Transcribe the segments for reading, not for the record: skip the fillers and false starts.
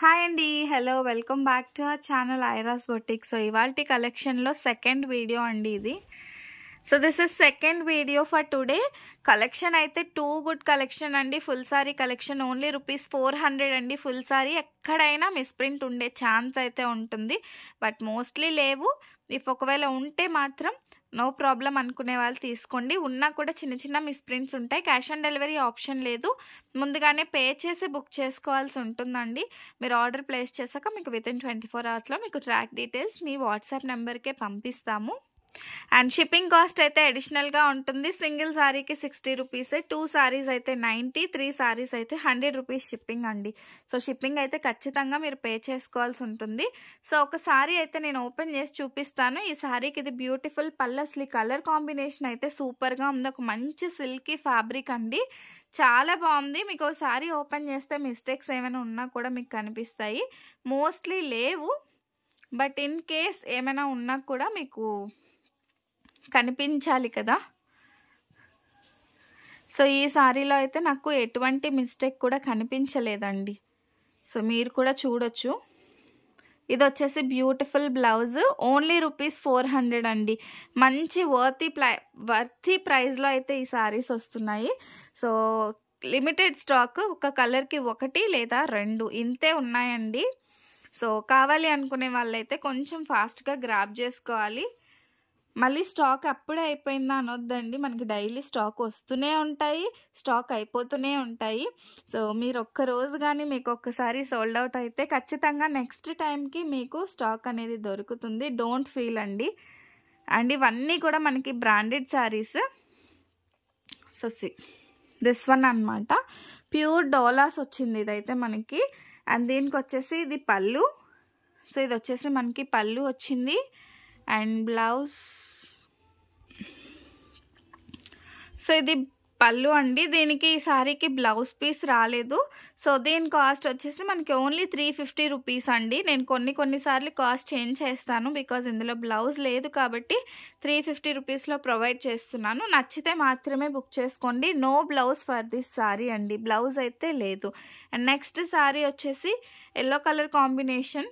Hi అండి. Hello, welcome back to our channel Iras boutique. So ఇవాల్టి కలెక్షన్లో సెకండ్ వీడియో అండి ఇది. So this is second video for today. Collection అయితే too good collection అండి. Full sari collection only ₹400 అండి. Full sari ఎక్కడైనా మిస్ప్రింట్ ఉండే ఛాన్స్ అయితే ఉంటుంది, బట్ మోస్ట్లీ లేవు. ఇఫ్ ఒకవేళ ఉంటే మాత్రం నో ప్రాబ్లం అనుకునే వాళ్ళు తీసుకోండి. ఉన్నా కూడా చిన్న చిన్న మిస్ప్రింట్స్ ఉంటాయి. క్యాష్ ఆన్ డెలివరీ ఆప్షన్ లేదు. ముందుగానే పే చేసి బుక్ చేసుకోవాల్సి ఉంటుందండి. మీరు ఆర్డర్ ప్లేస్ చేశాక మీకు వితిన్ 24 అవర్స్లో మీకు ట్రాక్ డీటెయిల్స్ మీ వాట్సాప్ నెంబర్కే పంపిస్తాము. అండ్ షిప్పింగ్ కాస్ట్ అయితే అడిషనల్గా ఉంటుంది. సింగిల్ సారీకి ₹60, 2 సారీస్ అయితే 90, 3 సారీస్ అయితే ₹100 షిప్పింగ్ అండి. సో షిప్పింగ్ అయితే ఖచ్చితంగా మీరు పే చేసుకోవాల్సి ఉంటుంది. సో ఒక సారీ అయితే నేను ఓపెన్ చేసి చూపిస్తాను. ఈ సారీకి ఇది బ్యూటిఫుల్ పళ్ళు. అసలు ఈ కలర్ కాంబినేషన్ అయితే సూపర్గా ఉంది. ఒక మంచి సిల్కీ ఫ్యాబ్రిక్ అండి, చాలా బాగుంది. మీకు సారీ ఓపెన్ చేస్తే మిస్టేక్స్ ఏమైనా ఉన్నా కూడా మీకు కనిపిస్తాయి. మోస్ట్లీ లేవు, బట్ ఇన్ కేస్ ఏమైనా ఉన్నా కూడా మీకు కనిపించాలి కదా. సో ఈ సారీలో అయితే నాకు ఎటువంటి మిస్టేక్ కూడా కనిపించలేదండి. సో మీరు కూడా చూడొచ్చు. ఇది వచ్చేసి బ్యూటిఫుల్ బ్లౌజ్. ఓన్లీ ₹400 అండి. మంచి వర్తీ ప్రైస్లో అయితే ఈ సారీస్ వస్తున్నాయి. సో లిమిటెడ్ స్టాక్, ఒక కలర్కి 1 లేదా 2 ఇంతే ఉన్నాయండి. సో కావాలి అనుకునే వాళ్ళైతే కొంచెం ఫాస్ట్గా గ్రాబ్ చేసుకోవాలి. మళ్ళీ స్టాక్ అప్పుడే అయిపోయిందా అనొద్దండి. మనకి డైలీ స్టాక్ వస్తూనే ఉంటాయి, స్టాక్ అయిపోతూనే ఉంటాయి. సో మీరు ఒక్కరోజు కానీ మీకు ఒక్కసారి సోల్డ్ అవుట్ అయితే ఖచ్చితంగా నెక్స్ట్ టైంకి మీకు స్టాక్ అనేది దొరుకుతుంది. డోంట్ ఫీల్ అండి. అండ్ ఇవన్నీ కూడా మనకి branded saris. So this one అనమాట, ప్యూర్ డోలాస్ వచ్చింది ఇదైతే మనకి. అండ్ దీనికి వచ్చేసి ఇది పళ్ళు. సో ఇది వచ్చేసి మనకి పళ్ళు వచ్చింది. అండ్ బ్లౌజ్, సో ఇది పళ్ళు అండి. దీనికి ఈ సారీకి బ్లౌజ్ పీస్ రాలేదు. సో దీని కాస్ట్ వచ్చేసి మనకి ఓన్లీ ₹350 అండి. నేను కొన్నిసార్లు కాస్ట్ చేంజ్ చేస్తాను, బికాజ్ ఇందులో బ్లౌజ్ లేదు కాబట్టి ₹350లో ప్రొవైడ్ చేస్తున్నాను. నచ్చితే మాత్రమే బుక్ చేసుకోండి. No blouse for this sari అండి, బ్లౌజ్ అయితే లేదు. అండ్ నెక్స్ట్ సారీ వచ్చేసి ఎల్లో కలర్ కాంబినేషన్,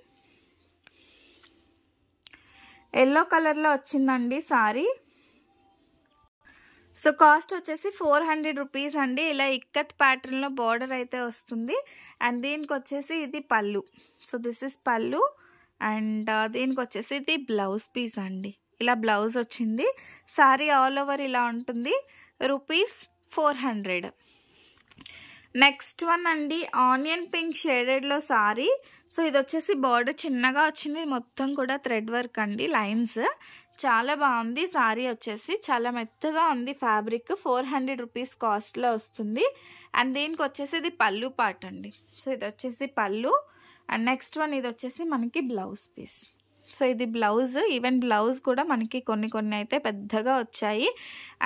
ఎల్లో కలర్లో వచ్చిందండి సారీ. సో కాస్ట్ వచ్చేసి ₹400 అండి. ఇలా ఇక్కత్ ప్యాటర్న్లో బార్డర్ అయితే వస్తుంది. అండ్ దీనికి వచ్చేసి ఇది పళ్ళు. సో దిస్ ఇస్ పళ్ళు. అండ్ దీనికి వచ్చేసి ఇది బ్లౌజ్ పీస్ అండి. ఇలా బ్లౌజ్ వచ్చింది. సారీ ఆల్ ఓవర్ ఇలా ఉంటుంది. ₹400. నెక్స్ట్ వన్ అండి, ఆనియన్ పింక్ షేడెడ్లో సారీ. సో ఇది వచ్చేసి బార్డర్ చిన్నగా వచ్చింది, మొత్తం కూడా థ్రెడ్ వర్క్ అండి, లైన్స్. చాలా బాగుంది. సారీ వచ్చేసి చాలా మెత్తగా ఉంది ఫ్యాబ్రిక్. ₹400 కాస్ట్లో వస్తుంది. అండ్ దీనికి వచ్చేసి ఇది పళ్ళు పార్ట్ అండి. సో ఇది వచ్చేసి పళ్ళు. అండ్ నెక్స్ట్ వన్ ఇది వచ్చేసి మనకి బ్లౌజ్ పీస్. సో ఇది బ్లౌజ్. ఈవెన్ బ్లౌజ్ కూడా మనకి కొన్ని అయితే పెద్దగా వచ్చాయి.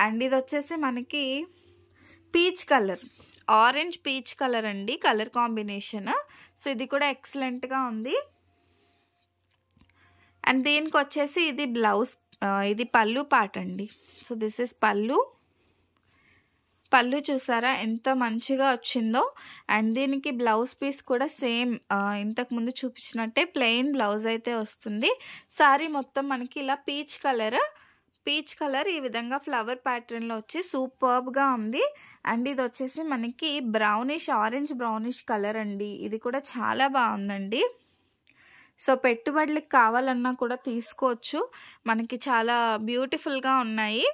అండ్ ఇది వచ్చేసి మనకి peach colour, orange peach colour అండి, కలర్ కాంబినేషన్. సో ఇది కూడా ఎక్సలెంట్గా ఉంది. అండ్ దీనికి వచ్చేసి ఇది బ్లౌజ్, ఇది పళ్ళు పార్ట్ అండి. సో దిస్ ఇస్ పళ్ళు. పళ్ళు చూసారా ఎంత మంచిగా వచ్చిందో. అండ్ దీనికి బ్లౌజ్ పీస్ కూడా సేమ్ ఇంతకుముందు చూపించినట్టే ప్లెయిన్ బ్లౌజ్ అయితే వస్తుంది. సారీ మొత్తం మనకి ఇలా పీచ్ కలర్ ఈ విధంగా ఫ్లవర్ ప్యాటర్న్లో వచ్చి సూపర్బ్గా ఉంది. అండ్ ఇది వచ్చేసి మనకి ఆరెంజ్ బ్రౌనిష్ కలర్ అండి. ఇది కూడా చాలా బాగుందండి. సో పెట్టుబడులకు కావాలన్నా కూడా తీసుకోవచ్చు, మనకి చాలా బ్యూటిఫుల్గా ఉన్నాయి.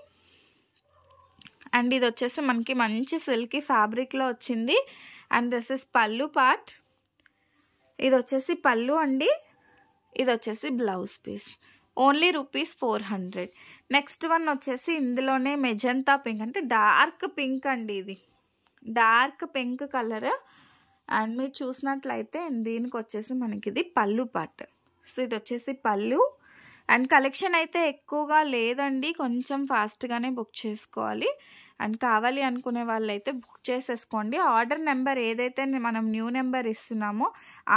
అండ్ ఇది వచ్చేసి మనకి మంచి సిల్కీ ఫ్యాబ్రిక్లో వచ్చింది. And this is pallu part. ఇది వచ్చేసి పళ్ళు అండి. ఇది వచ్చేసి blouse piece. Only ₹400. Next one వచ్చేసి ఇందులోనే మెజంతా పింక్, అంటే డార్క్ పింక్ అండి. ఇది డార్క్ పింక్ కలర్. అండ్ మీరు చూసినట్లయితే దీనికి వచ్చేసి మనకి ఇది పళ్ళు పార్ట్. సో ఇది వచ్చేసి పళ్ళు. అండ్ కలెక్షన్ అయితే ఎక్కువగా లేదండి, కొంచెం ఫాస్ట్గానే బుక్ చేసుకోవాలి. అండ్ కావాలి అనుకునే వాళ్ళైతే బుక్ చేసేసుకోండి. ఆర్డర్ నెంబర్ ఏదైతే మనం న్యూ నెంబర్ ఇస్తున్నామో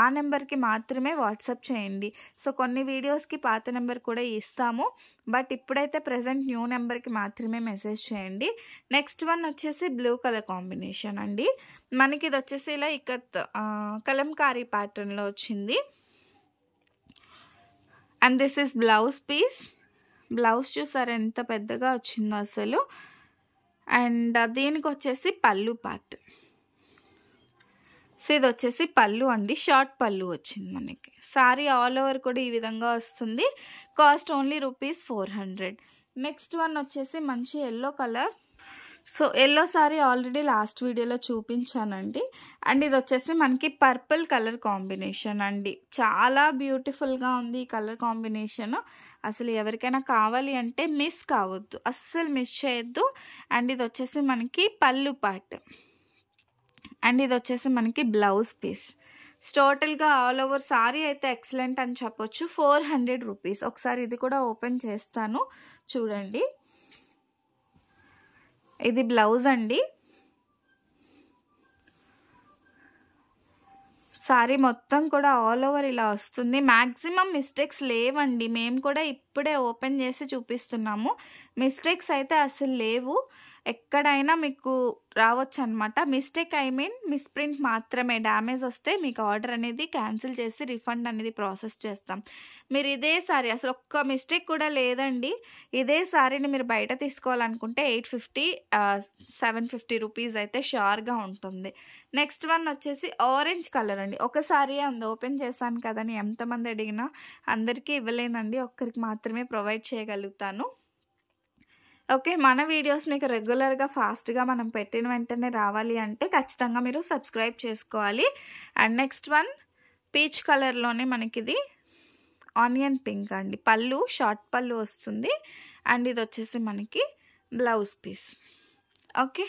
ఆ నెంబర్కి మాత్రమే వాట్సాప్ చేయండి. సో కొన్ని వీడియోస్కి పాత నెంబర్ కూడా ఇస్తాము, బట్ ఇప్పుడైతే ప్రజెంట్ న్యూ నెంబర్కి మాత్రమే మెసేజ్ చేయండి. నెక్స్ట్ వన్ వచ్చేసి బ్లూ కలర్ కాంబినేషన్ అండి. మనకి ఇది వచ్చేసి ఇలా ఇక్కత్ కలంకారీ ప్యాటర్న్లో వచ్చింది. And this is blouse piece. Blouse చూసారు ఎంత పెద్దగా వచ్చిందో అసలు. అండ్ దీనికి వచ్చేసి పళ్ళు పార్ట్. సో ఇది వచ్చేసి పళ్ళు అండి, షార్ట్ పళ్ళు వచ్చింది మనకి. సారీ ఆల్ ఓవర్ కూడా ఈ విధంగా వస్తుంది. Cost only ₹400. నెక్స్ట్ వన్ వచ్చేసి మంచి yellow colour. So yellow sorry already last వీడియోలో చూపించానండి. అండ్ ఇది వచ్చేసి మనకి పర్పుల్ కలర్ కాంబినేషన్ అండి. చాలా బ్యూటిఫుల్గా ఉంది ఈ కలర్ కాంబినేషన్. అసలు ఎవరికైనా కావాలి అంటే మిస్ కావద్దు, అస్సలు మిస్ చేయొద్దు. అండ్ ఇది వచ్చేసి మనకి పళ్ళు పార్ట్. అండ్ ఇది వచ్చేసి మనకి బ్లౌజ్ పీస్. టోటల్గా ఆల్ ఓవర్ సారీ అయితే ఎక్సలెంట్ అని చెప్పొచ్చు. ₹400. ఒకసారి ఇది కూడా ఓపెన్ చేస్తాను చూడండి. ఇది బ్లౌజ్ అండి. సారీ మొత్తం కూడా ఆల్ ఓవర్ ఇలా వస్తుంది. మ్యాక్సిమం మిస్టేక్స్ లేవండి, మేము కూడా ఇప్పుడే ఓపెన్ చేసి చూపిస్తున్నాము. మిస్టేక్స్ అయితే అసలు లేవు, ఎక్కడైనా మీకు రావచ్చు అనమాట. మిస్టేక్ ఐ మీన్ మిస్ప్రింట్ మాత్రమే. డ్యామేజ్ వస్తే మీకు ఆర్డర్ అనేది క్యాన్సిల్ చేసి రిఫండ్ అనేది ప్రాసెస్ చేస్తాం. మీరు ఇదే సారీ అసలు ఒక్క మిస్టేక్ కూడా లేదండి. ఇదే సారీని మీరు బయట తీసుకోవాలనుకుంటే ₹850 ₹750 అయితే షూర్గా ఉంటుంది. నెక్స్ట్ వన్ వచ్చేసి ఆరెంజ్ కలర్ అండి. ఒకసారి ఓపెన్ చేశాను కదని ఎంతమంది అడిగినా అందరికీ ఇవ్వలేనండి, ఒక్కరికి మాత్రమే ప్రొవైడ్ చేయగలుగుతాను. ఓకే, మన వీడియోస్ మీకు రెగ్యులర్గా ఫాస్ట్గా మనం పెట్టిన వెంటనే రావాలి అంటే ఖచ్చితంగా మీరు సబ్స్క్రైబ్ చేసుకోవాలి. అండ్ నెక్స్ట్ వన్ పీచ్ కలర్లోనే మనకి ఇది ఆనియన్ పింక్ అండి. పళ్ళు షార్ట్ పళ్ళు వస్తుంది. అండ్ ఇది వచ్చేసి మనకి blouse piece. Okay,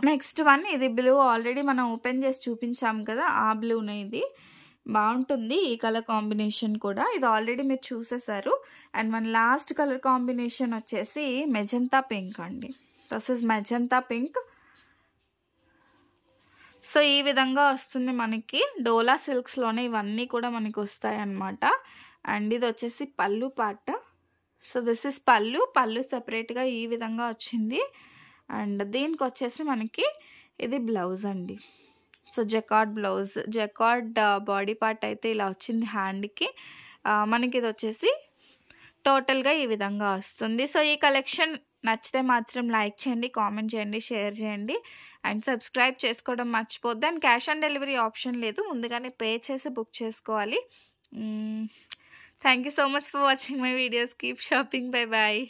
next one ఇది బ్లూ. ఆల్రెడీ మనం ఓపెన్ చేసి చూపించాం కదా, ఆ బ్లూనే. ఇది బాగుంటుంది ఈ కలర్ కాంబినేషన్ కూడా. ఇది ఆల్రెడీ మీరు చూసేసారు. అండ్ మన లాస్ట్ కలర్ కాంబినేషన్ వచ్చేసి మెజంతా పింక్ అండి. This is magenta pink. So ఈ విధంగా వస్తుంది మనకి. డోలా సిల్క్స్లోనే ఇవన్నీ కూడా మనకి వస్తాయి అన్నమాట. అండ్ ఇది వచ్చేసి పళ్ళు పార్ట్. సో దిస్ ఇస్ పళ్ళు సెపరేట్గా ఈ విధంగా వచ్చింది. అండ్ దీనికి వచ్చేసి మనకి ఇది బ్లౌజ్ అండి. So jacquard blouse, jacquard body part అయితే ఇలా వచ్చింది హ్యాండ్కి. మనకి ఇది వచ్చేసి టోటల్గా ఈ విధంగా వస్తుంది. సో ఈ కలెక్షన్ నచ్చితే మాత్రం లైక్ చేయండి, కామెంట్ చేయండి, షేర్ చేయండి అండ్ సబ్స్క్రైబ్ చేసుకోవడం మర్చిపోద్దు. And cash on delivery option లేదు, ముందుగానే పే చేసి బుక్ చేసుకోవాలి. Thank you so much for watching my videos. Keep shopping. Bye bye.